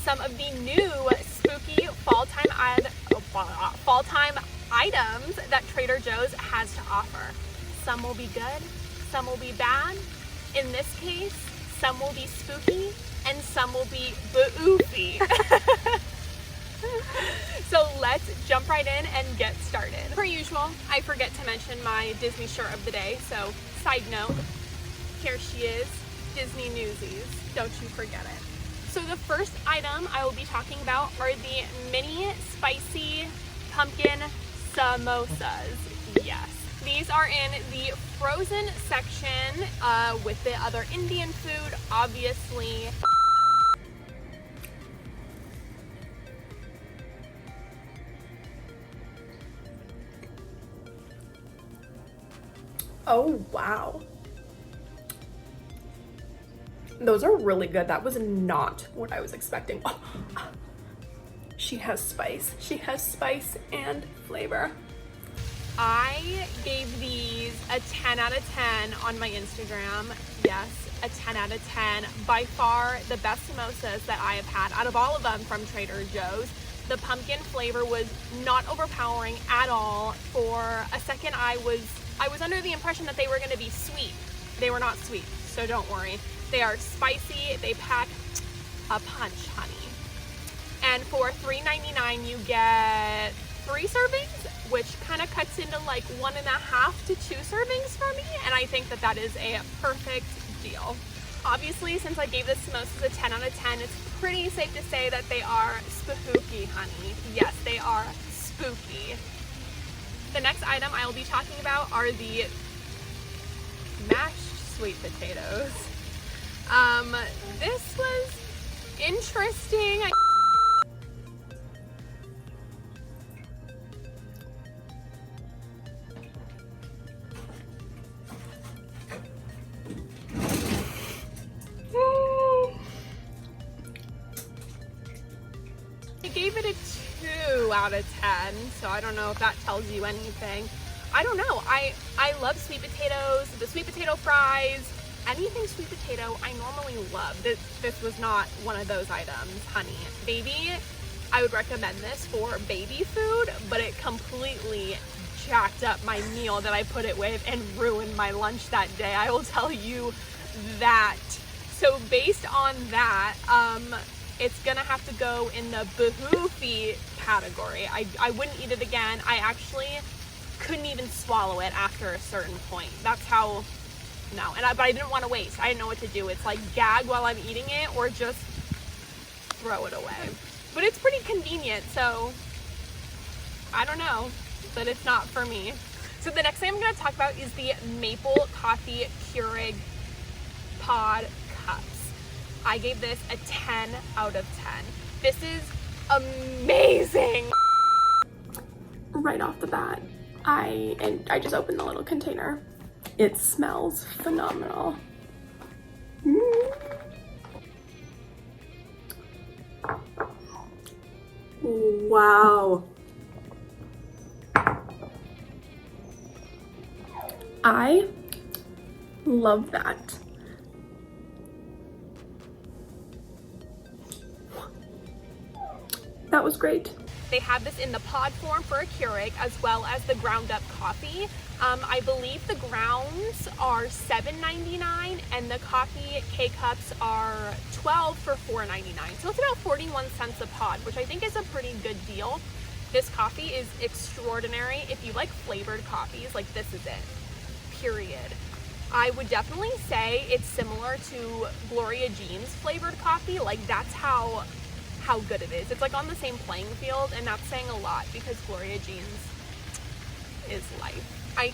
some of the new spooky fall time items that Trader Joe's has to offer. Some will be good, some will be bad. In this case, some will be spooky and some will be boofy. So let's jump right in and get started. Per usual, I forget to mention my Disney shirt of the day, so side note, here she is, Disney Newsies, don't you forget it. So the first item I will be talking about are the mini spicy pumpkin samosas. Yes, these are in the frozen section with the other Indian food, obviously. Oh, wow. Those are really good. That was not what I was expecting. Oh, she has spice. She has spice and flavor. I gave these a 10 out of 10 on my Instagram. Yes, a 10 out of 10. By far the best samosas that I have had out of all of them from Trader Joe's. The pumpkin flavor was not overpowering at all. For a second, I was under the impression that they were going to be sweet. They were not sweet, so don't worry. They are spicy. They pack a punch, honey. And for $3.99, you get 3 servings, which kind of cuts into like 1.5 to 2 servings for me. And I think that that is a perfect deal. Obviously, since I gave this samosas a 10 out of 10, it's pretty safe to say that they are spooky, honey. Yes, they are spooky. The next item I will be talking about are the mashed sweet potatoes. This was interesting. I gave it a 2 out of 10, so I don't know if that tells you anything. I don't know. I love sweet potatoes, the sweet potato fries, anything sweet potato I normally love. This was not one of those items, honey. Maybe I would recommend this for baby food, but it completely jacked up my meal that I put it with and ruined my lunch that day. I will tell you that. So based on that, it's gonna have to go in the boofy category. I wouldn't eat it again. I actually couldn't even swallow it after a certain point. That's how, no. But I didn't want to waste. I didn't know what to do. It's like gag while I'm eating it or just throw it away. But it's pretty convenient, so I don't know, but it's not for me. So the next thing I'm gonna talk about is the maple coffee Keurig pod cups. I gave this a 10 out of 10. This is amazing. Right off the bat, I just opened the little container. It smells phenomenal. Wow. I love that. That was great. They have this in the pod form for a Keurig as well as the ground up coffee. I believe the grounds are $7.99 and the coffee K-Cups are $12 for $4.99. So it's about 41 cents a pod, which I think is a pretty good deal. This coffee is extraordinary. If you like flavored coffees, like this is it, period. I would definitely say it's similar to Gloria Jean's flavored coffee. Like that's how good it is. It's like on the same playing field, and that's saying a lot because Gloria Jean's is life. I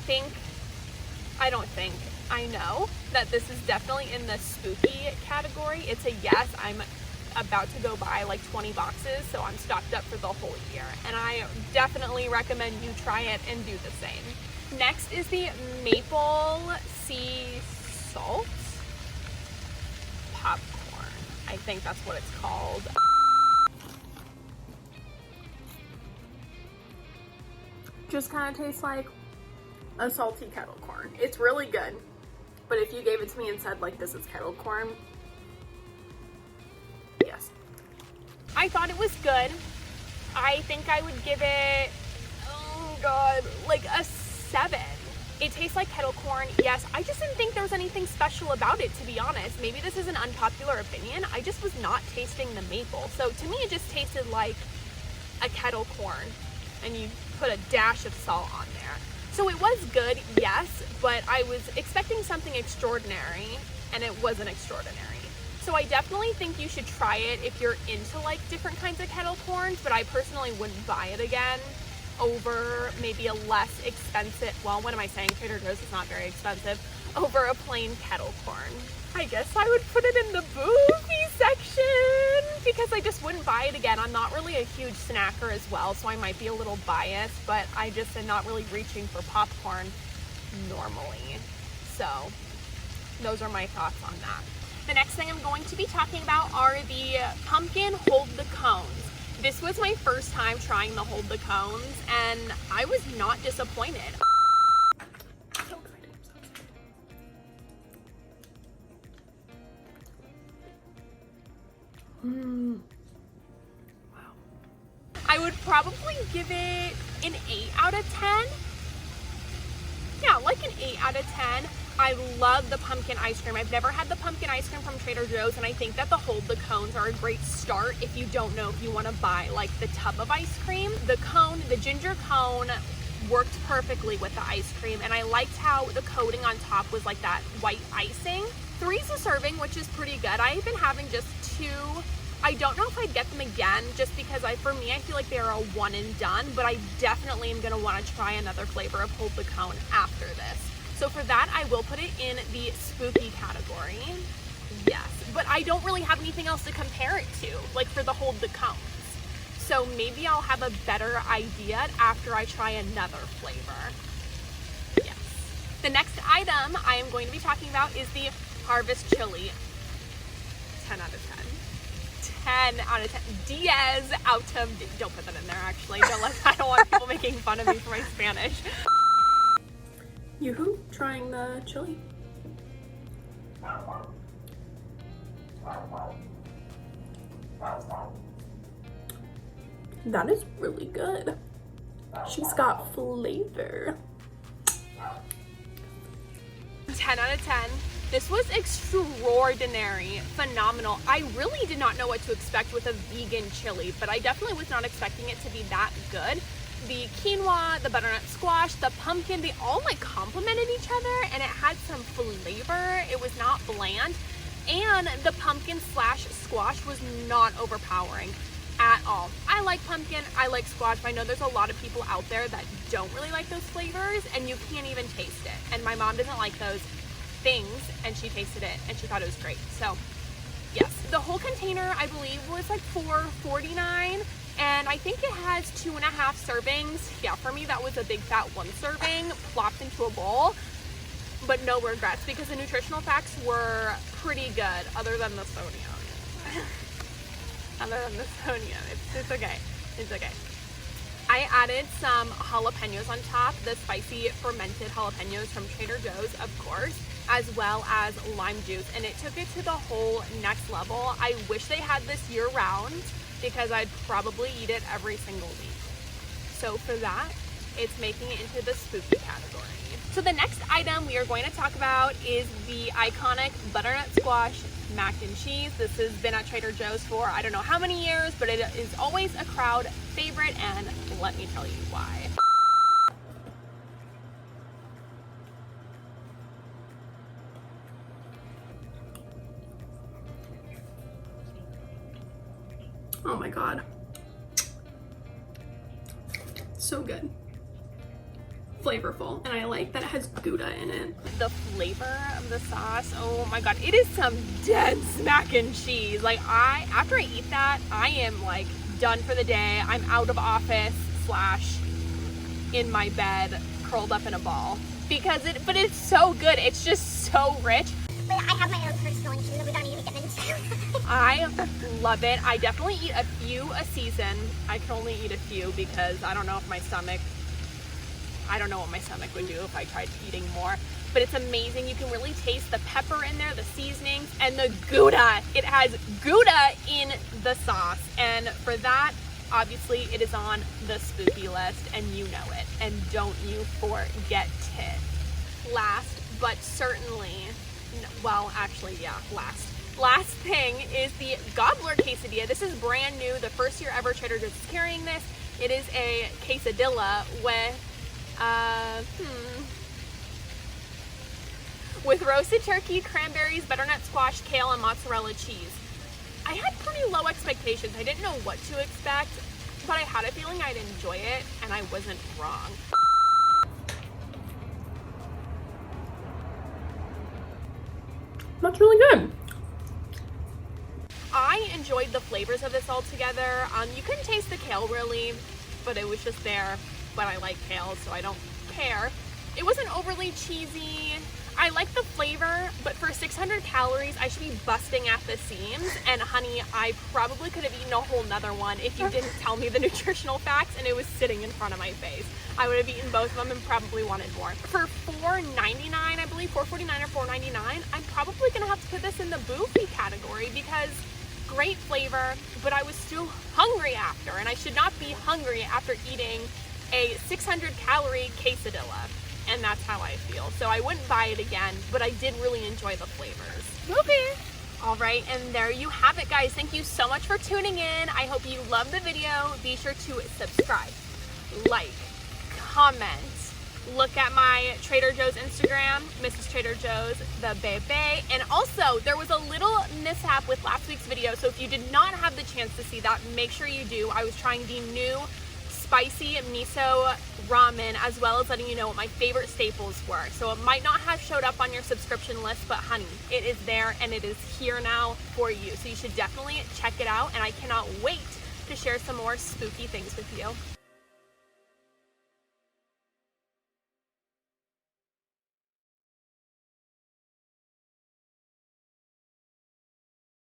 know that this is definitely in the spooky category. It's a yes. I'm about to go buy like 20 boxes, so I'm stocked up for the whole year, and I definitely recommend you try it and do the same. Next is the maple sea salt popcorn. I think that's what it's called. Just kind of tastes like a salty kettle corn. It's really good, but if you gave it to me and said like this is kettle corn, yes. I thought it was good. I think I would give it, oh God, like a 7. It tastes like kettle corn. Yes, I just didn't think there was anything special about it, to be honest. Maybe this is an unpopular opinion. I just was not tasting the maple. So to me, it just tasted like a kettle corn, and you put a dash of salt on there. So it was good, yes, but I was expecting something extraordinary, and it wasn't extraordinary. So I definitely think you should try it if you're into like different kinds of kettle corns, but I personally wouldn't buy it again over maybe a less expensive, well, what am I saying? Trader Joe's is not very expensive, over a plain kettle corn. I guess I would put it in the boofy section because I just wouldn't buy it again. I'm not really a huge snacker as well, so I might be a little biased, but I just am not really reaching for popcorn normally. So those are my thoughts on that. The next thing I'm going to be talking about are the pumpkin hold the cones. This was my first time trying the hold the cones, and I was not disappointed. So excited. Wow. I would probably give it an 8 out of 10. Yeah, like an 8 out of 10. I love the pumpkin ice cream. I've never had the pumpkin ice cream from Trader Joe's, and I think that the hold the cones are a great start if you don't know if you want to buy like the tub of ice cream. The cone, the ginger cone, worked perfectly with the ice cream, and I liked how the coating on top was like that white icing. 3's a serving, which is pretty good. I've been having just 2. I don't know if I'd get them again just because for me, I feel like they're a one and done, but I definitely am going to want to try another flavor of hold the cone after this. So for that, I will put it in the spooky category. Yes, but I don't really have anything else to compare it to, like for the hold the cones. So maybe I'll have a better idea after I try another flavor. Yes. The next item I am going to be talking about is the Harvest Chili. 10 out of 10. 10 out of 10. Diez out of, don't put that in there actually. I don't want people making fun of me for my Spanish. Yoo-hoo, trying the chili. That is really good. She's got flavor. 10 out of 10. This was extraordinary, phenomenal. I really did not know what to expect with a vegan chili, but I definitely was not expecting it to be that good. The quinoa, the butternut squash, the pumpkin, they all like complemented each other, and it had some flavor. It was not bland, and the pumpkin slash squash was not overpowering at all. I like pumpkin, I like squash, but I know there's a lot of people out there that don't really like those flavors, and you can't even taste it. And my mom doesn't like those things, and she tasted it and she thought it was great. So yes, the whole container I believe was like $4.49. And I think it has 2.5 servings. Yeah, for me that was a big fat 1 serving plopped into a bowl, but no regrets because the nutritional facts were pretty good other than the sodium. It's okay. It's okay. I added some jalapenos on top, the spicy fermented jalapenos from Trader Joe's, of course, as well as lime juice, and it took it to the whole next level. I wish they had this year round, because I'd probably eat it every single week. So for that, it's making it into the spooky category. So the next item we are going to talk about is the iconic butternut squash mac and cheese. This has been at Trader Joe's for I don't know how many years, but it is always a crowd favorite, and let me tell you why. Oh my god. So good. Flavorful, and I like that it has Gouda in it. The flavor of the sauce, oh my god, it is some dense mac and cheese. Like after I eat that, I am like done for the day. I'm out of office / in my bed, curled up in a ball. But it's so good. It's just so rich. But I have my own personal issues that we don't need to get into. I love it. I definitely eat a few a season. I can only eat a few because I don't know what my stomach would do if I tried eating more. but it's amazing. You can really taste the pepper in there, the seasonings, and the Gouda. It has Gouda in the sauce, and for that, obviously, it is on the spooky list, and you know it, and don't you forget it. Last, but certainly, well, actually, yeah, last thing is the Gobbler Quesadilla. This is brand new, the first year ever Trader Joe's is carrying this. It is a quesadilla with roasted turkey, cranberries, butternut squash, kale, and mozzarella cheese. I had pretty low expectations. I didn't know what to expect, but I had a feeling I'd enjoy it, and I wasn't wrong. That's really good. I enjoyed the flavors of this all together. You couldn't taste the kale really, but it was just there. But I like kale, so I don't care. It wasn't overly cheesy. I like the flavor, but for 600 calories, I should be busting at the seams. And honey, I probably could have eaten a whole nother one if you didn't tell me the nutritional facts and it was sitting in front of my face. I would have eaten both of them and probably wanted more. For $4.99, I believe, $4.49 or $4.99, I'm probably gonna have to put this in the boofy category because great flavor, but I was still hungry after, and I should not be hungry after eating a 600 calorie quesadilla. And that's how I feel. So I wouldn't buy it again, but I did really enjoy the flavors. Okay. All right, and there you have it, guys. Thank you so much for tuning in. I hope you loved the video. Be sure to subscribe, like, comment, look at my Trader Joe's Instagram, Mrs. Trader Joe's, the Bebe. And also, there was a little mishap with last week's video, so if you did not have the chance to see that, make sure you do. I was trying the new spicy miso ramen, as well as letting you know what my favorite staples were. So it might not have showed up on your subscription list, but honey, it is there and it is here now for you. So you should definitely check it out, and I cannot wait to share some more spooky things with you.